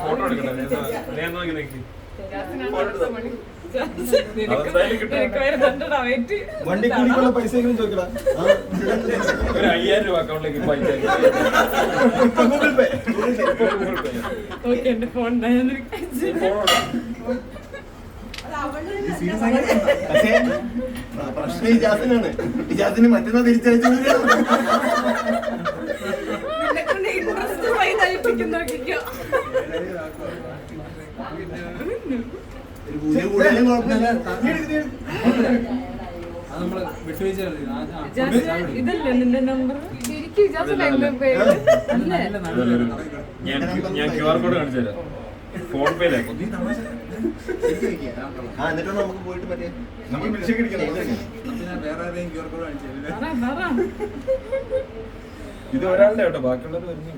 Photo എടുക്കട്ടെ. ഞാൻ നോക്കി നോക്കി വണ്ടിക്കൂലിക്കുള്ള പൈസ ചോദിക്കടാ. 5000 രൂപ അക്കൗണ്ടിലേക്ക് ഗൂഗിൾ പേ. എന്റെ ഫോൺ പ്രശ്നം ഇജാസിനാണ്. ഇജാസിന് മറ്റന്നാ തിരിച്ചയച്ചു. ഇതല്ലേ നിന്റെ നമ്പർ? ഞാൻ QR കോഡ് കാണിച്ചു തരാം. ഫോൺ പേയിലേക്ക് എന്നിട്ട് നമുക്ക് പോയിട്ട് മറ്റേ നമ്മൾ മിൽഷേക്ക് അടിക്കണം. ഇത് ഒരാളുടെ കേട്ടോ, ബാക്കിയുള്ളത് വരുന്നു.